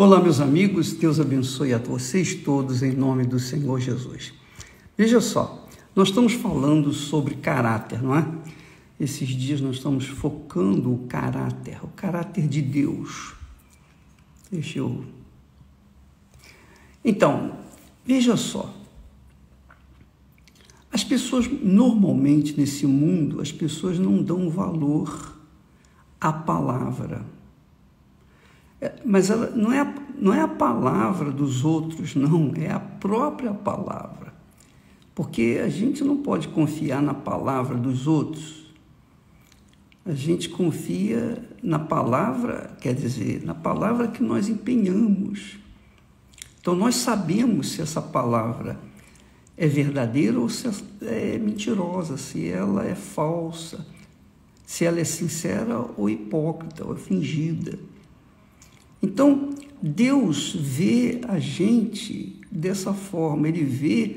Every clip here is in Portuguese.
Olá, meus amigos, Deus abençoe a vocês todos em nome do Senhor Jesus. Veja só, nós estamos falando sobre caráter, não é? Esses dias nós estamos focando o caráter de Deus. Então, veja só, as pessoas normalmente nesse mundo, as pessoas não dão valor à palavra. Mas ela não é a palavra dos outros, não, é a própria palavra. Porque a gente não pode confiar na palavra dos outros. A gente confia na palavra, quer dizer, na palavra que nós empenhamos. Então, nós sabemos se essa palavra é verdadeira ou se é mentirosa, se ela é falsa, se ela é sincera ou hipócrita ou fingida. Então, Deus vê a gente dessa forma, Ele vê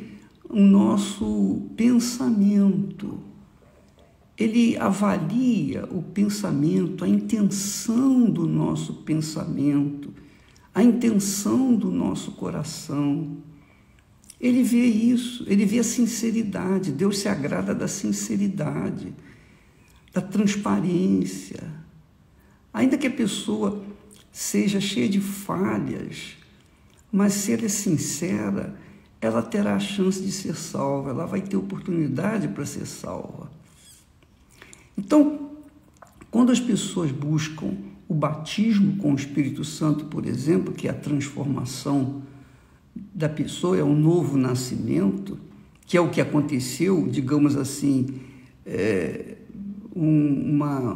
o nosso pensamento, Ele avalia o pensamento, a intenção do nosso pensamento, a intenção do nosso coração. Ele vê isso, Ele vê a sinceridade, Deus se agrada da sinceridade, da transparência. Ainda que a pessoa seja cheia de falhas, mas se ela é sincera, ela terá a chance de ser salva, ela vai ter oportunidade para ser salva. Então, quando as pessoas buscam o batismo com o Espírito Santo, por exemplo, que é a transformação da pessoa, é um novo nascimento, que é o que aconteceu, digamos assim, um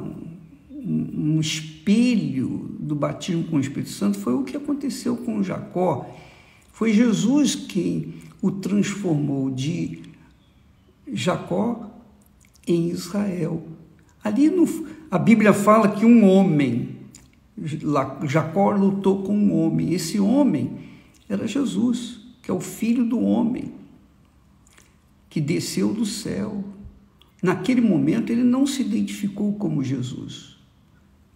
espelho do batismo com o Espírito Santo foi o que aconteceu com Jacó. Foi Jesus quem o transformou de Jacó em Israel. Ali a Bíblia fala que um homem, Jacó lutou com um homem, esse homem era Jesus, que é o Filho do homem, que desceu do céu. Naquele momento ele não se identificou como Jesus,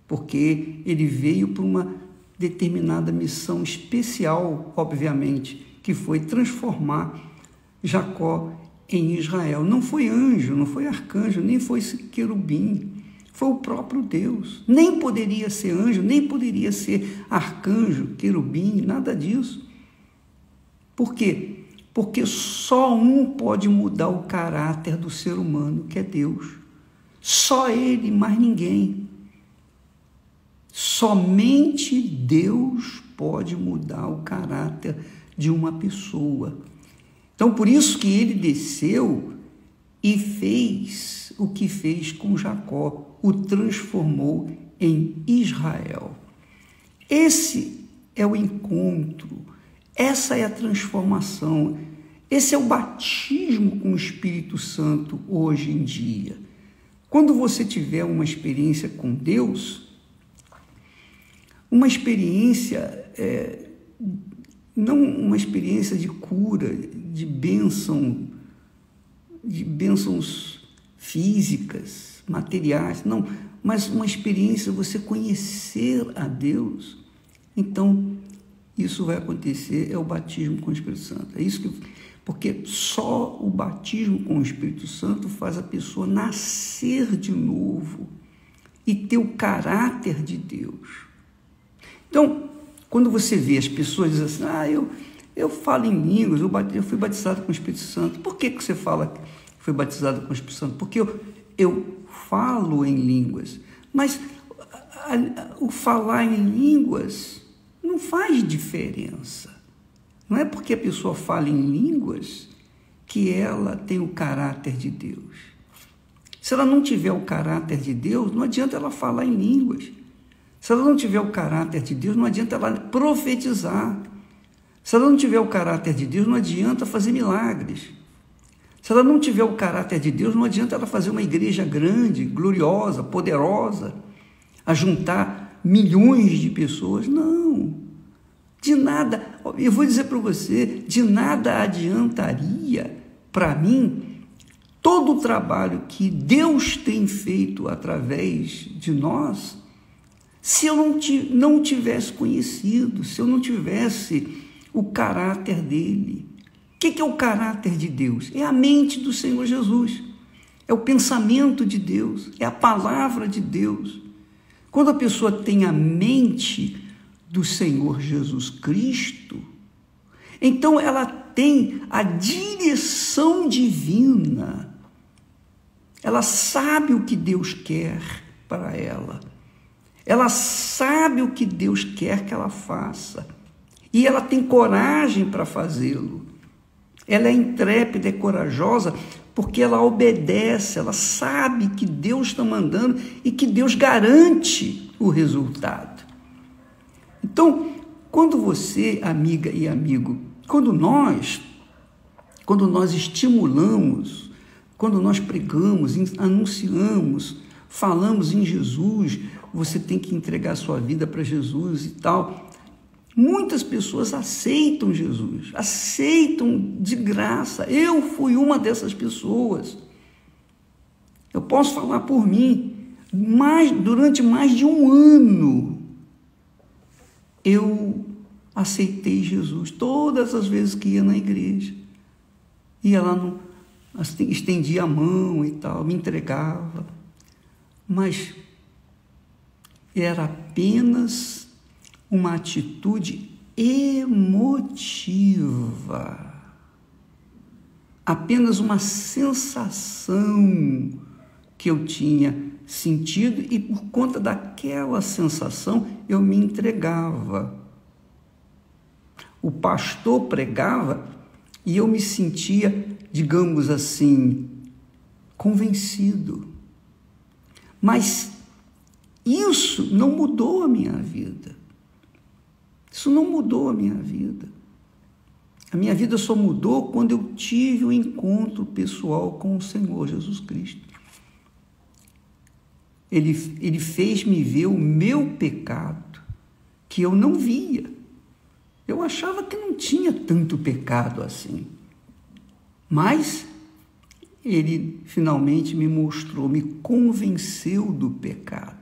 porque ele veio por uma determinada missão especial, obviamente, que foi transformar Jacó em Israel. Não foi anjo, não foi arcanjo, nem foi querubim, foi o próprio Deus. Nem poderia ser anjo, nem poderia ser arcanjo, querubim, nada disso. Por quê? Porque só um pode mudar o caráter do ser humano, que é Deus. Só Ele, mais ninguém. Somente Deus pode mudar o caráter de uma pessoa. Então, por isso que ele desceu e fez o que fez com Jacó, o transformou em Israel. Esse é o encontro, essa é a transformação, esse é o batismo com o Espírito Santo hoje em dia. Quando você tiver uma experiência com Deus, uma experiência, não uma experiência de cura, de bênçãos físicas, materiais, não, mas uma experiência, você conhecer a Deus. Então, isso vai acontecer, é o batismo com o Espírito Santo. É isso porque só o batismo com o Espírito Santo faz a pessoa nascer de novo e ter o caráter de Deus. Então, quando você vê as pessoas dizendo assim, eu falo em línguas, eu fui batizado com o Espírito Santo. Por que você fala que foi batizado com o Espírito Santo? Porque eu falo em línguas. Mas o falar em línguas não faz diferença. Não é porque a pessoa fala em línguas que ela tem o caráter de Deus. Se ela não tiver o caráter de Deus, não adianta ela falar em línguas. Se ela não tiver o caráter de Deus, não adianta ela profetizar. Se ela não tiver o caráter de Deus, não adianta fazer milagres. Se ela não tiver o caráter de Deus, não adianta ela fazer uma igreja grande, gloriosa, poderosa, a juntar milhões de pessoas. Não, de nada, eu vou dizer para você, de nada adiantaria para mim todo o trabalho que Deus tem feito através de nós, se eu não tivesse conhecido, se eu não tivesse o caráter dele. O que é o caráter de Deus? É a mente do Senhor Jesus, é o pensamento de Deus, é a palavra de Deus. Quando a pessoa tem a mente do Senhor Jesus Cristo, então ela tem a direção divina, ela sabe o que Deus quer para ela, ela sabe o que Deus quer que ela faça, e ela tem coragem para fazê-lo. Ela é intrépida, é corajosa, porque ela obedece, ela sabe que Deus está mandando e que Deus garante o resultado. Então, quando você, amiga e amigo, quando nós estimulamos, quando nós pregamos, anunciamos, falamos em Jesus, você tem que entregar sua vida para Jesus e tal. Muitas pessoas aceitam Jesus, aceitam de graça. Eu fui uma dessas pessoas. Eu posso falar por mim. Durante mais de um ano, eu aceitei Jesus. Todas as vezes que ia na igreja, ia lá, estendia a mão e tal, me entregava. Mas era apenas uma atitude emotiva, apenas uma sensação que eu tinha sentido e por conta daquela sensação eu me entregava. O pastor pregava e eu me sentia, digamos assim, convencido. Mas isso não mudou a minha vida. Isso não mudou a minha vida. A minha vida só mudou quando eu tive um encontro pessoal com o Senhor Jesus Cristo. Ele fez-me ver o meu pecado, que eu não via. Eu achava que não tinha tanto pecado assim. Mas ele finalmente me mostrou, me convenceu do pecado.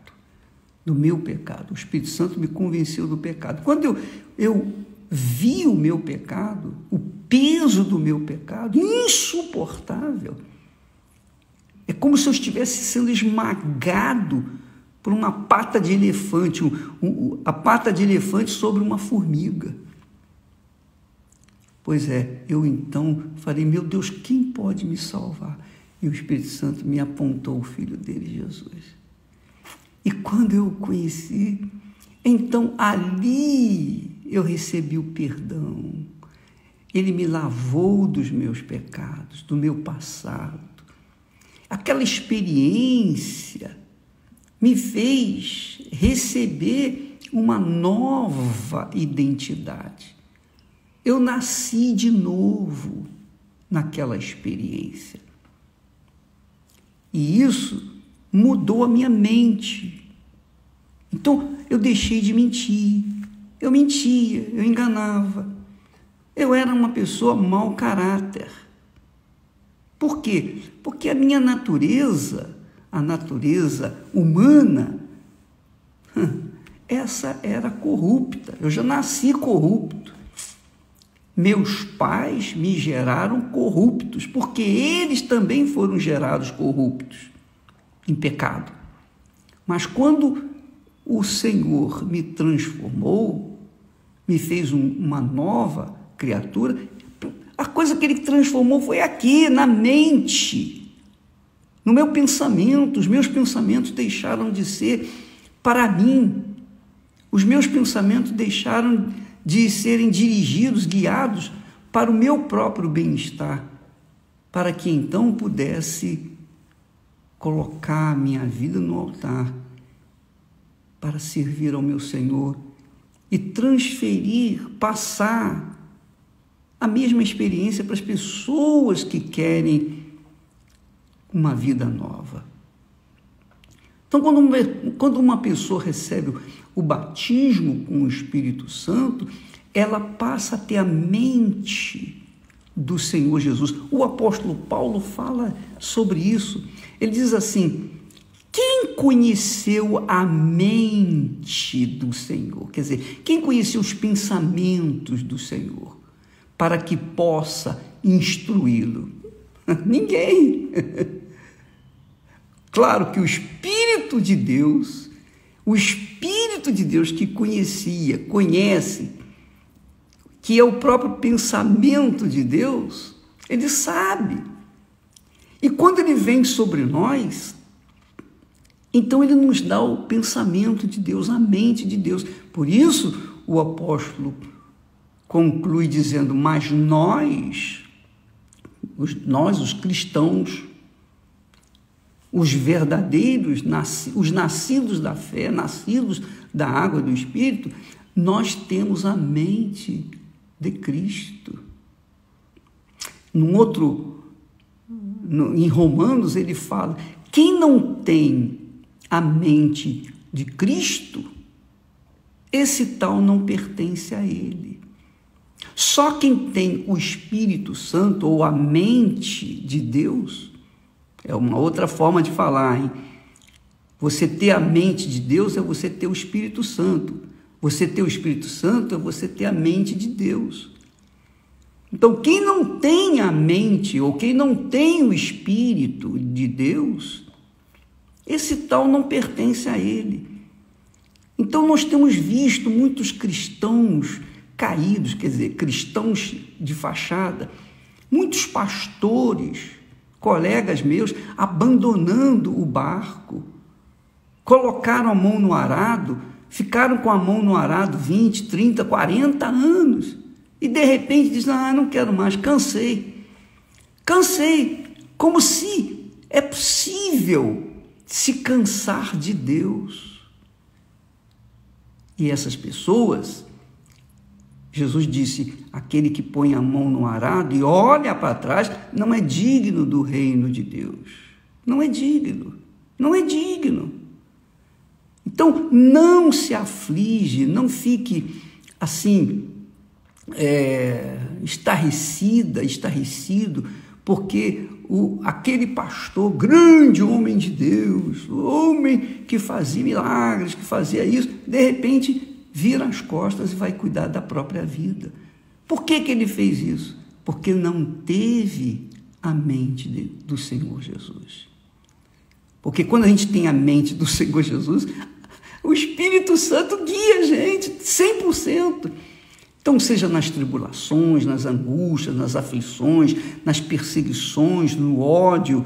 Do meu pecado. O Espírito Santo me convenceu do pecado. Quando eu vi o meu pecado, o peso do meu pecado, insuportável, é como se eu estivesse sendo esmagado por uma pata de elefante, a pata de elefante sobre uma formiga. Pois é, eu então falei, meu Deus, quem pode me salvar? E o Espírito Santo me apontou o Filho dele, Jesus. E quando eu o conheci, então ali eu recebi o perdão. Ele me lavou dos meus pecados, do meu passado. Aquela experiência me fez receber uma nova identidade. Eu nasci de novo naquela experiência. E isso mudou a minha mente. Então, eu deixei de mentir. Eu mentia, eu enganava. Eu era uma pessoa mau caráter. Por quê? Porque a minha natureza, a natureza humana, essa era corrupta. Eu já nasci corrupto. Meus pais me geraram corruptos, porque eles também foram gerados corruptos, em pecado. Mas quando o Senhor me transformou, me fez uma nova criatura, a coisa que Ele transformou foi aqui, na mente, no meu pensamento. Os meus pensamentos deixaram de ser para mim. Os meus pensamentos deixaram de serem dirigidos, guiados para o meu próprio bem-estar, para que então pudesse colocar a minha vida no altar para servir ao meu Senhor e transferir, passar a mesma experiência para as pessoas que querem uma vida nova. Então, quando uma pessoa recebe o batismo com o Espírito Santo, ela passa a ter a mente do Senhor Jesus. O apóstolo Paulo fala sobre isso. Ele diz assim: quem conheceu a mente do Senhor? Quer dizer, quem conheceu os pensamentos do Senhor para que possa instruí-lo? Ninguém. Claro que o Espírito de Deus que conhece, que é o próprio pensamento de Deus, ele sabe. E quando ele vem sobre nós, então ele nos dá o pensamento de Deus, a mente de Deus. Por isso o apóstolo conclui dizendo: mas nós, os cristãos, os verdadeiros, os nascidos da fé, nascidos da água do Espírito, nós temos a mente de Cristo. Em Romanos ele fala: quem não tem a mente de Cristo, esse tal não pertence a ele. Só quem tem o Espírito Santo ou a mente de Deus, é uma outra forma de falar, hein? Você ter a mente de Deus é você ter o Espírito Santo. Você ter o Espírito Santo é você ter a mente de Deus. Então, quem não tem a mente ou quem não tem o Espírito de Deus, esse tal não pertence a ele. Então, nós temos visto muitos cristãos caídos, quer dizer, cristãos de fachada, muitos pastores, colegas meus, abandonando o barco, colocaram a mão no arado, ficaram com a mão no arado 20, 30, 40 anos, e de repente dizem: não quero mais, cansei, como se é possível se cansar de Deus. E essas pessoas, Jesus disse: aquele que põe a mão no arado e olha para trás não é digno do reino de Deus. Não é digno. Então, não se aflige, não fique assim, estarrecido, porque aquele pastor, grande homem de Deus, homem que fazia milagres, que fazia isso, de repente vira as costas e vai cuidar da própria vida. Por que ele fez isso? Porque não teve a mente do Senhor Jesus. Porque quando a gente tem a mente do Senhor Jesus, o Espírito Santo guia a gente 100%. Então, seja nas tribulações, nas angústias, nas aflições, nas perseguições, no ódio,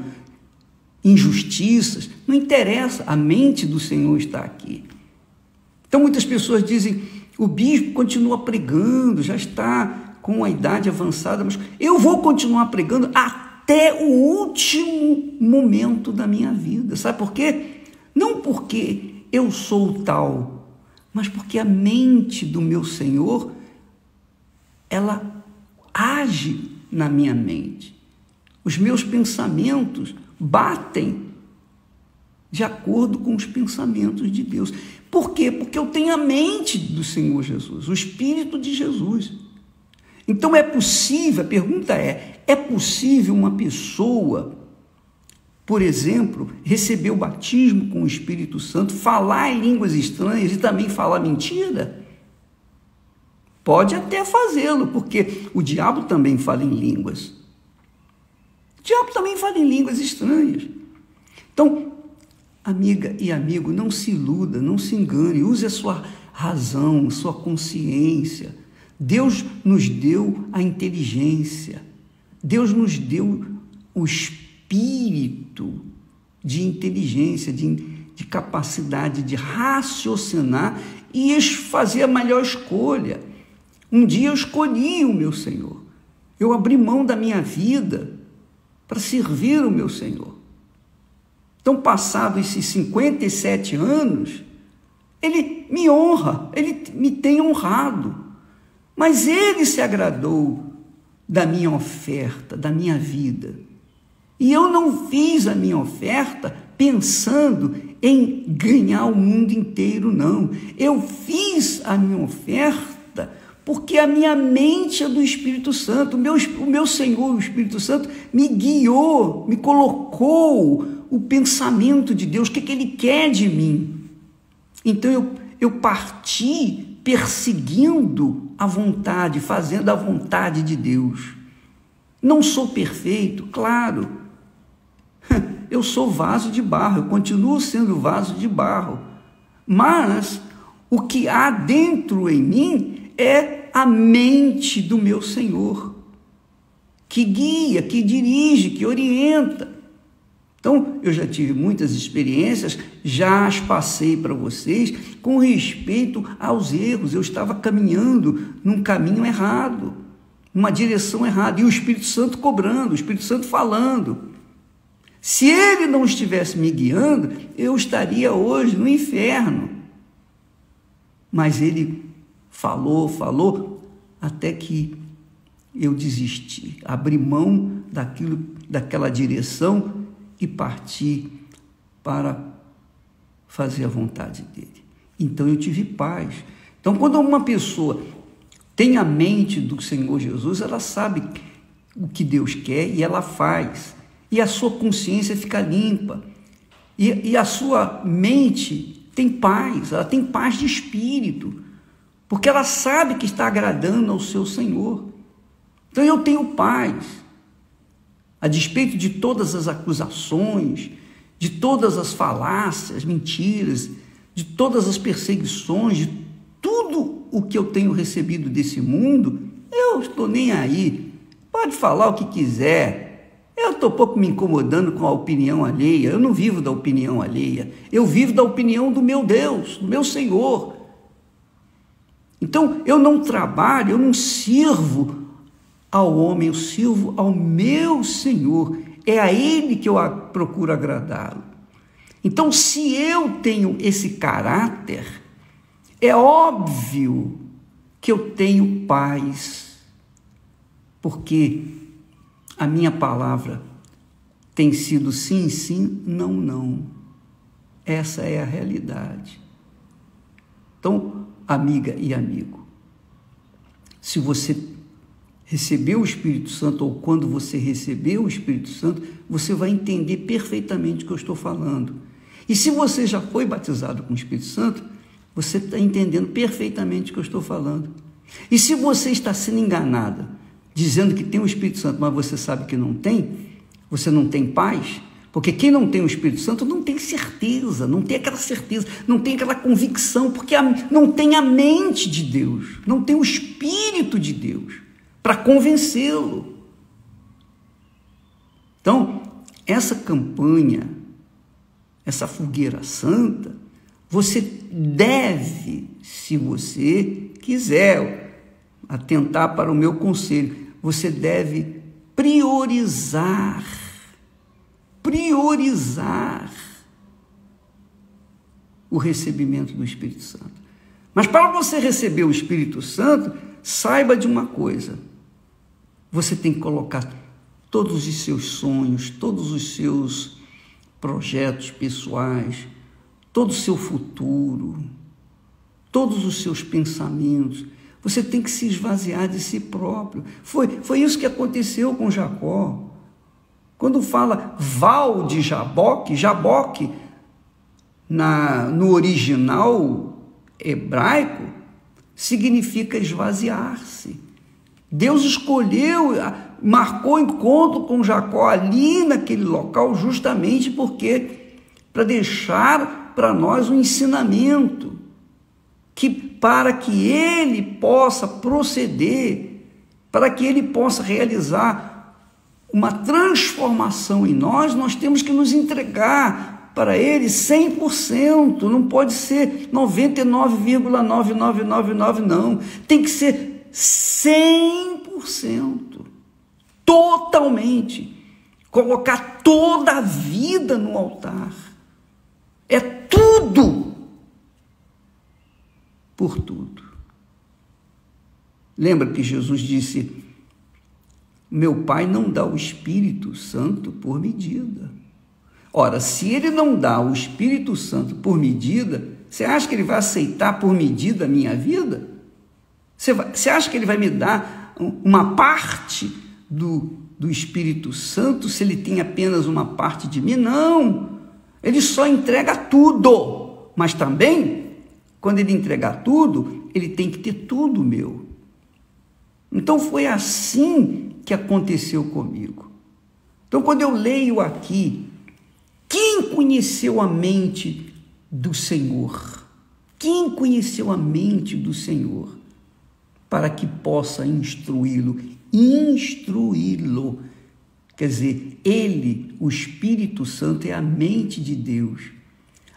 injustiças, não interessa, a mente do Senhor está aqui. Então, muitas pessoas dizem: o bispo continua pregando, já está com a idade avançada, mas eu vou continuar pregando até o último momento da minha vida. Sabe por quê? Não porque eu sou tal, mas porque a mente do meu Senhor, ela age na minha mente. Os meus pensamentos batem de acordo com os pensamentos de Deus. Por quê? Porque eu tenho a mente do Senhor Jesus, o Espírito de Jesus. Então é possível, a pergunta é possível uma pessoa, por exemplo, receber o batismo com o Espírito Santo, falar em línguas estranhas e também falar mentira? Pode até fazê-lo, porque o diabo também fala em línguas. O diabo também fala em línguas estranhas. Então, amiga e amigo, não se iluda, não se engane, use a sua razão, a sua consciência. Deus nos deu a inteligência, Deus nos deu o espírito de inteligência, de capacidade de raciocinar e fazer a melhor escolha. Um dia eu escolhi o meu Senhor, eu abri mão da minha vida para servir o meu Senhor. Então, passados esses 57 anos, Ele me honra, Ele me tem honrado, mas Ele se agradou da minha oferta, da minha vida. E eu não fiz a minha oferta pensando em ganhar o mundo inteiro, não. Eu fiz a minha oferta porque a minha mente é do Espírito Santo. O meu Senhor, o Espírito Santo, me guiou, me colocou o pensamento de Deus, o que Ele quer de mim. Então eu parti perseguindo a vontade, fazendo a vontade de Deus. Não sou perfeito, claro. Eu sou vaso de barro, eu continuo sendo vaso de barro. Mas o que há dentro em mim é a mente do meu Senhor, que guia, que dirige, que orienta. Então, eu já tive muitas experiências, já as passei para vocês com respeito aos erros. Eu estava caminhando num caminho errado, numa direção errada, e o Espírito Santo cobrando, o Espírito Santo falando. Se ele não estivesse me guiando, eu estaria hoje no inferno. Mas ele falou, até que eu desisti, abri mão daquela direção e parti para fazer a vontade dele. Então eu tive paz. Então, quando uma pessoa tem a mente do Senhor Jesus, ela sabe o que Deus quer e ela faz. E a sua consciência fica limpa. E a sua mente tem paz, ela tem paz de espírito, porque ela sabe que está agradando ao seu Senhor. Então eu tenho paz. A despeito de todas as acusações, de todas as falácias, mentiras, de todas as perseguições, de tudo o que eu tenho recebido desse mundo, eu estou nem aí. Pode falar o que quiser. Eu estou pouco me incomodando com a opinião alheia. Eu não vivo da opinião alheia. Eu vivo da opinião do meu Deus, do meu Senhor. Então, eu não trabalho, eu não sirvo ao homem, eu sirvo ao meu Senhor. É a Ele que eu procuro agradá-lo. Então, se eu tenho esse caráter, é óbvio que eu tenho paz, porque a minha palavra tem sido sim, sim, não, não. Essa é a realidade. Então, amiga e amigo, se você recebeu o Espírito Santo, ou quando você recebeu o Espírito Santo, você vai entender perfeitamente o que eu estou falando. E se você já foi batizado com o Espírito Santo, você está entendendo perfeitamente o que eu estou falando. E se você está sendo enganado, dizendo que tem o Espírito Santo, mas você sabe que não tem, você não tem paz, porque quem não tem o Espírito Santo não tem certeza, não tem aquela certeza, não tem aquela convicção, porque não tem a mente de Deus, não tem o Espírito de Deus para convencê-lo. Então, essa campanha, essa fogueira santa, você deve, se você quiser atentar para o meu conselho, você deve priorizar o recebimento do Espírito Santo. Mas para você receber o Espírito Santo, saiba de uma coisa: você tem que colocar todos os seus sonhos, todos os seus projetos pessoais, todo o seu futuro, todos os seus pensamentos, você tem que se esvaziar de si próprio. Foi isso que aconteceu com Jacó. Quando fala Val de Jaboque, Jaboque, no original hebraico, significa esvaziar-se. Deus escolheu, marcou encontro com Jacó ali naquele local, justamente porque para deixar para nós um ensinamento, para que ele possa proceder, para que ele possa realizar uma transformação em nós temos que nos entregar para ele 100%, não pode ser 99,9999 não, tem que ser 100%, totalmente, colocar toda a vida no altar, é tudo, por tudo. Lembra que Jesus disse: meu Pai não dá o Espírito Santo por medida. Ora, se ele não dá o Espírito Santo por medida, você acha que ele vai aceitar por medida a minha vida? Você acha que ele vai me dar uma parte do Espírito Santo se ele tem apenas uma parte de mim? Não, ele só entrega tudo, mas também, quando ele entregar tudo, ele tem que ter tudo meu. Então foi assim que aconteceu comigo. Então quando eu leio aqui, quem conheceu a mente do Senhor? Quem conheceu a mente do Senhor para que possa instruí-lo? Instruí-lo. Quer dizer, ele, o Espírito Santo, é a mente de Deus.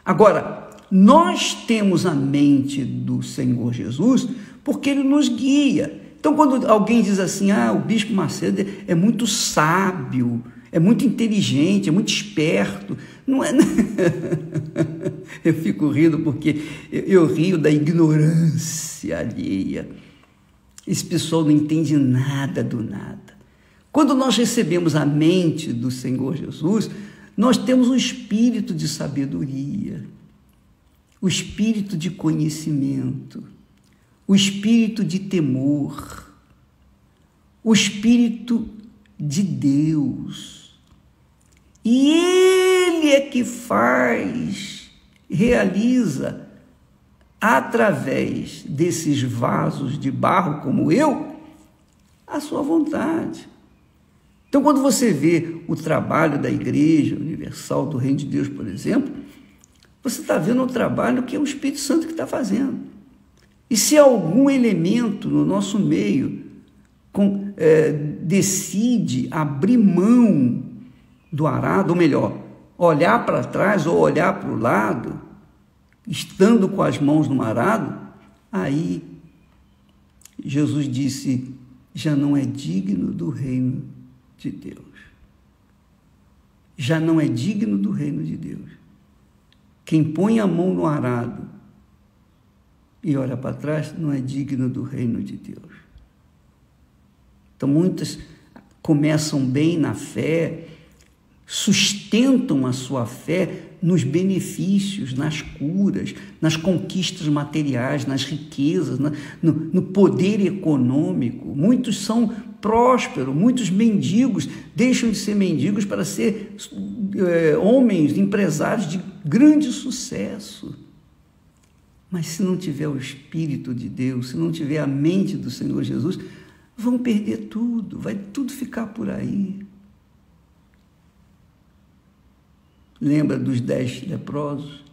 Agora, nós temos a mente do Senhor Jesus porque ele nos guia. Então, quando alguém diz assim, o Bispo Macedo é muito sábio, é muito inteligente, é muito esperto, não é? Eu fico rindo porque eu rio da ignorância alheia. Esse pessoal não entende nada do nada. Quando nós recebemos a mente do Senhor Jesus, nós temos o espírito de sabedoria, o espírito de conhecimento, o espírito de temor, o espírito de Deus. E ele é que realiza, através desses vasos de barro como eu, a sua vontade. Então, quando você vê o trabalho da Igreja Universal do Reino de Deus, por exemplo, você está vendo um trabalho que é o Espírito Santo que está fazendo. E se algum elemento no nosso meio decide abrir mão do arado, ou melhor, olhar para trás ou olhar para o lado, estando com as mãos no arado, aí Jesus disse, já não é digno do reino de Deus. Já não é digno do reino de Deus. Quem põe a mão no arado e olha para trás, não é digno do reino de Deus. Então, muitas começam bem na fé, sustentam a sua fé nos benefícios, nas curas, nas conquistas materiais, nas riquezas, no poder econômico. Muitos são prósperos, muitos mendigos deixam de ser mendigos para ser homens, empresários de grande sucesso. Mas se não tiver o Espírito de Deus, se não tiver a mente do Senhor Jesus, vão perder tudo, vai tudo ficar por aí. Lembra dos 10 leprosos?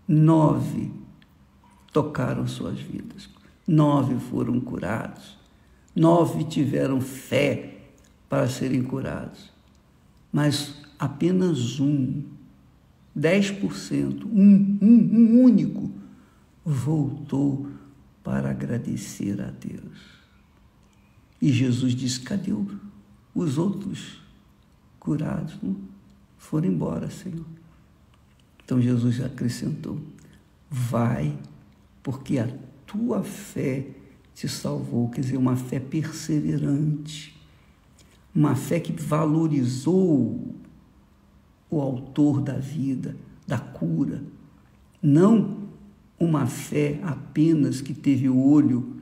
9 tocaram suas vidas, 9 foram curados, 9 tiveram fé para serem curados, mas apenas 10%, um único, voltou para agradecer a Deus. E Jesus disse, cadê os outros curados? Não? Foram embora, Senhor. Então Jesus acrescentou, vai, porque a tua fé te salvou. Quer dizer, uma fé perseverante, uma fé que valorizou o autor da vida, da cura, não uma fé apenas que teve o olho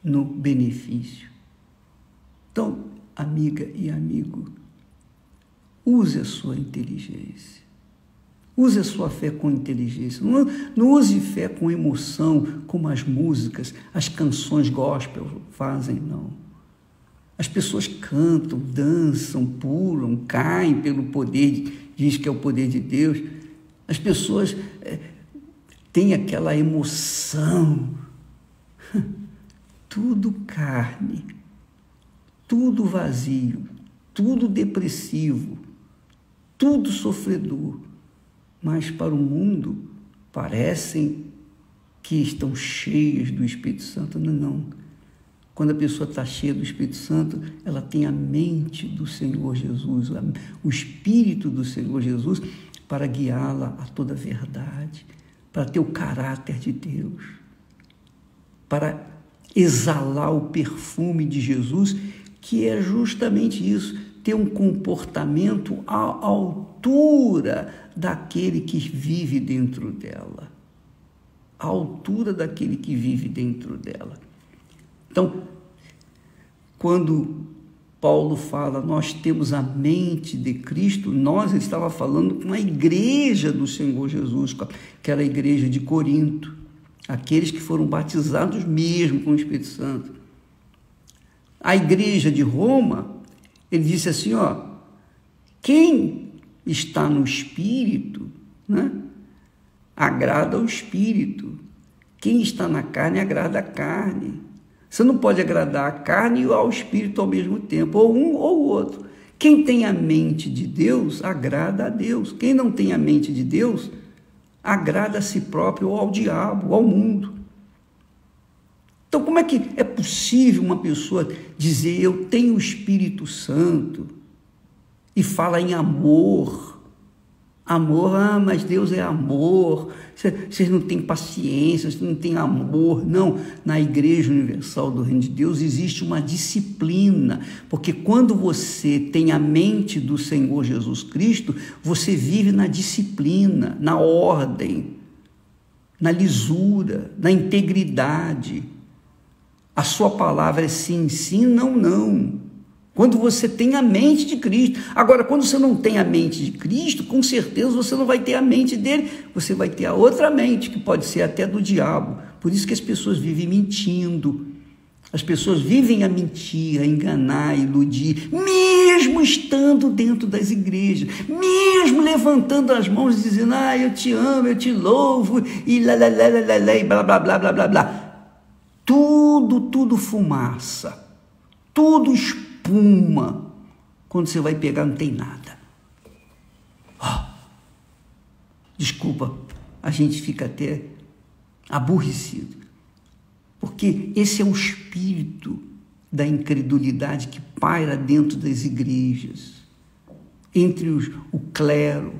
no benefício. Então, amiga e amigo, use a sua inteligência, use a sua fé com inteligência, não use fé com emoção, como as músicas, as canções gospel fazem, não. As pessoas cantam, dançam, pulam, caem pelo poder, diz que é o poder de Deus. As pessoas têm aquela emoção. Tudo carne, tudo vazio, tudo depressivo, tudo sofredor. Mas para o mundo parecem que estão cheios do Espírito Santo. Não. Quando a pessoa está cheia do Espírito Santo, ela tem a mente do Senhor Jesus, o Espírito do Senhor Jesus, para guiá-la a toda a verdade, para ter o caráter de Deus, para exalar o perfume de Jesus, que é justamente isso, ter um comportamento à altura daquele que vive dentro dela. À altura daquele que vive dentro dela. Então, quando Paulo fala, nós temos a mente de Cristo, ele estava falando com a igreja do Senhor Jesus, que era a igreja de Corinto, aqueles que foram batizados mesmo com o Espírito Santo. A igreja de Roma, ele disse assim, quem está no Espírito, né, agrada ao Espírito. Quem está na carne, agrada a carne. Você não pode agradar a carne e ao Espírito ao mesmo tempo, ou um ou o outro. Quem tem a mente de Deus, agrada a Deus. Quem não tem a mente de Deus, agrada a si próprio, ou ao diabo, ou ao mundo. Então, como é que é possível uma pessoa dizer, eu tenho o Espírito Santo, e fala em amor? Amor, mas Deus é amor, vocês não têm paciência, vocês não têm amor. Não, na Igreja Universal do Reino de Deus existe uma disciplina, porque quando você tem a mente do Senhor Jesus Cristo, você vive na disciplina, na ordem, na lisura, na integridade. A sua palavra é sim, sim, não, não. Quando você tem a mente de Cristo. Agora, quando você não tem a mente de Cristo, com certeza você não vai ter a mente dele, você vai ter a outra mente, que pode ser até do diabo. Por isso que as pessoas vivem mentindo. As pessoas vivem a mentir, a enganar, a iludir, mesmo estando dentro das igrejas, mesmo levantando as mãos e dizendo, eu te amo, eu te louvo, e lá, e blá, blá, blá, blá, blá, blá. Tudo fumaça, tudo espuma. Quando você vai pegar, não tem nada. Desculpa, a gente fica até aborrecido, porque esse é o espírito da incredulidade que paira dentro das igrejas, entre o clero,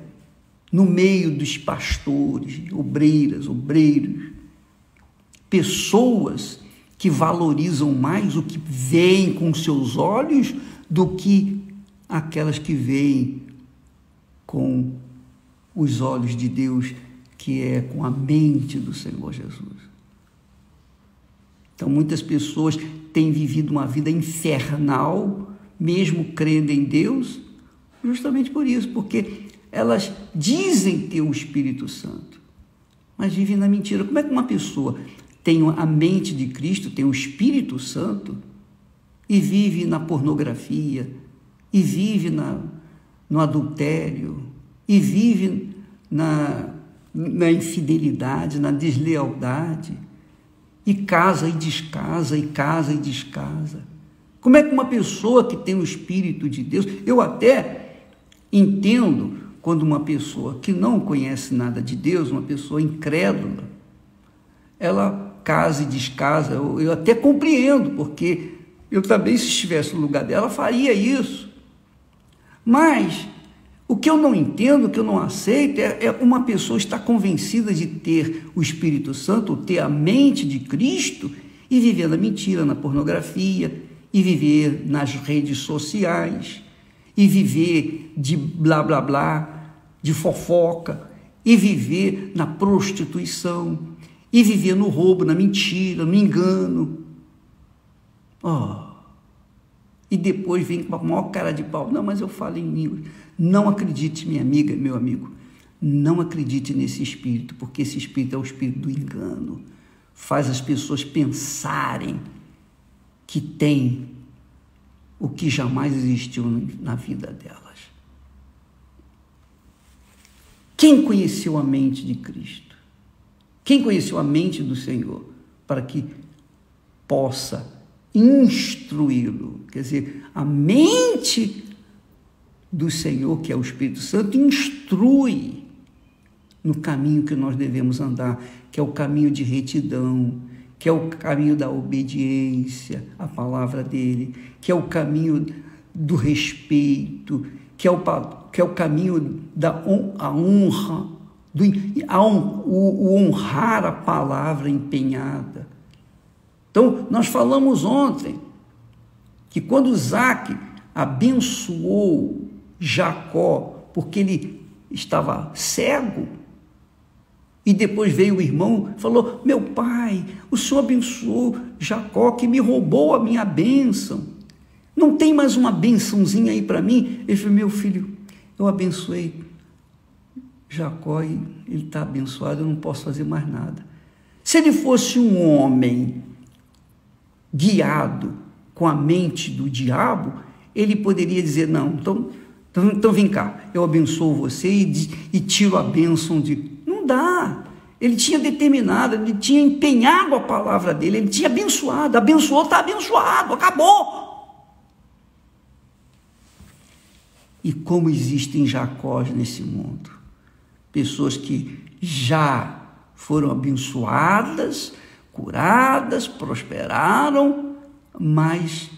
no meio dos pastores, obreiros, pessoas que valorizam mais o que veem com seus olhos do que aquelas que veem com os olhos de Deus, que é com a mente do Senhor Jesus. Então, muitas pessoas têm vivido uma vida infernal, mesmo crendo em Deus, justamente por isso, porque elas dizem ter o Espírito Santo, mas vivem na mentira. Como é que uma pessoa tem a mente de Cristo, tem o Espírito Santo, e vive na pornografia, e vive no adultério, e vive na infidelidade, na deslealdade, e casa e descasa, e casa e descasa? Como é que uma pessoa que tem o Espírito de Deus... Eu até entendo quando uma pessoa que não conhece nada de Deus, uma pessoa incrédula, ela casa e descasa. Eu até compreendo, porque eu também, se estivesse no lugar dela, faria isso. Mas o que eu não entendo, o que eu não aceito, é uma pessoa estar convencida de ter o Espírito Santo, ou ter a mente de Cristo, e viver na mentira, na pornografia, e viver nas redes sociais, e viver de blá, blá, blá, de fofoca, e viver na prostituição, e viver no roubo, na mentira, no engano. E depois vem com a maior cara de pau. Não, mas eu falo em línguas. Não acredite, minha amiga, meu amigo. Não acredite nesse espírito, porque esse espírito é o espírito do engano. Faz as pessoas pensarem que tem o que jamais existiu na vida delas. Quem conheceu a mente de Cristo? Quem conheceu a mente do Senhor para que possa instruí-lo? Quer dizer, a mente do Senhor, que é o Espírito Santo, instrui no caminho que nós devemos andar, que é o caminho de retidão, que é o caminho da obediência à palavra dele, que é o caminho do respeito, que é o caminho da honra, o honrar a palavra empenhada. Então, nós falamos ontem que quando Isaac abençoou Jacó, porque ele estava cego, e depois veio o irmão e falou: meu pai, o senhor abençoou Jacó, que me roubou a minha bênção. Não tem mais uma bençãozinha aí para mim? Ele falou, meu filho, eu abençoei Jacó e ele está abençoado, eu não posso fazer mais nada. Se ele fosse um homem guiado com a mente do diabo, ele poderia dizer, não, então vem cá, eu abençoo você e tiro a bênção de... Não dá. Ele tinha determinado, ele tinha empenhado a palavra dele, ele tinha abençoado, abençoou, está abençoado, acabou. E como existem Jacós nesse mundo, pessoas que já foram abençoadas, curadas, prosperaram, mas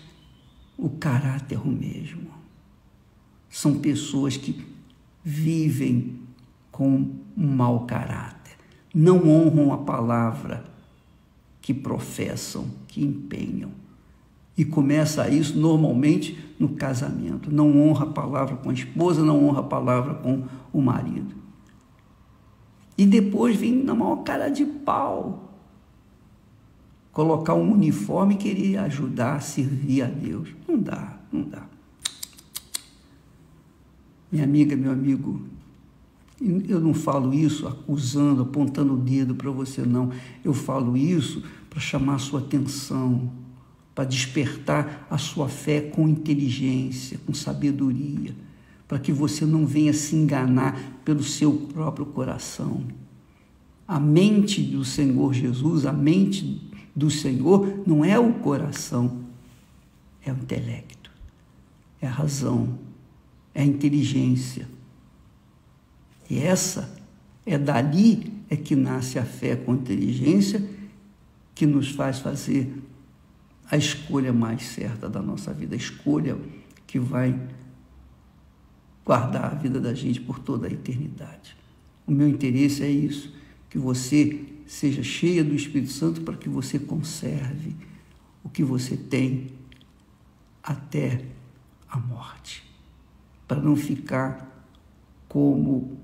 o caráter é o mesmo. São pessoas que vivem com um mau caráter, não honram a palavra que professam, que empenham. E começa isso normalmente no casamento. Não honra a palavra com a esposa, não honra a palavra com o marido. E depois vem na maior cara de pau colocar um uniforme e querer ajudar a servir a Deus. Não dá, não dá. Minha amiga, meu amigo, eu não falo isso acusando, apontando o dedo para você, não. Eu falo isso para chamar a sua atenção, para despertar a sua fé com inteligência, com sabedoria, para que você não venha se enganar pelo seu próprio coração. A mente do Senhor Jesus, a mente do Senhor não é o coração, é o intelecto, é a razão, é a inteligência. E dali que nasce a fé com inteligência, que nos faz fazer a escolha mais certa da nossa vida, a escolha que vai guardar a vida da gente por toda a eternidade. O meu interesse é isso, que você seja cheia do Espírito Santo para que você conserve o que você tem até a morte, para não ficar como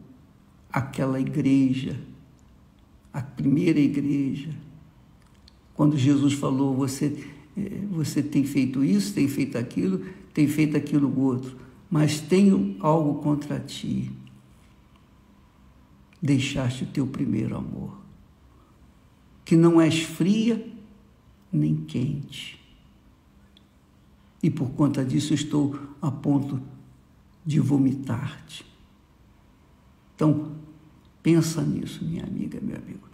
aquela igreja, a primeira igreja, quando Jesus falou, você tem feito isso, tem feito aquilo outro, mas tenho algo contra ti. Deixaste o teu primeiro amor, que não és fria nem quente. E por conta disso estou a ponto de vomitar-te. Então, pensa nisso, minha amiga, meu amigo.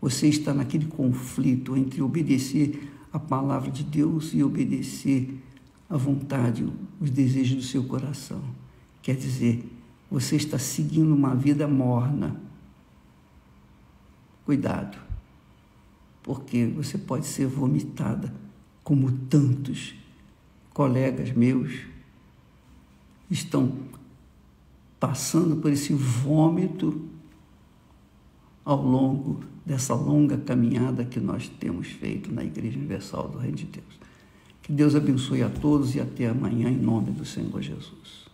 Você está naquele conflito entre obedecer a palavra de Deus e obedecer à vontade, os desejos do seu coração. Quer dizer, você está seguindo uma vida morna. Cuidado, porque você pode ser vomitada, como tantos colegas meus estão passando por esse vômito ao longo dessa longa caminhada que nós temos feito na Igreja Universal do Reino de Deus. Que Deus abençoe a todos e até amanhã, em nome do Senhor Jesus.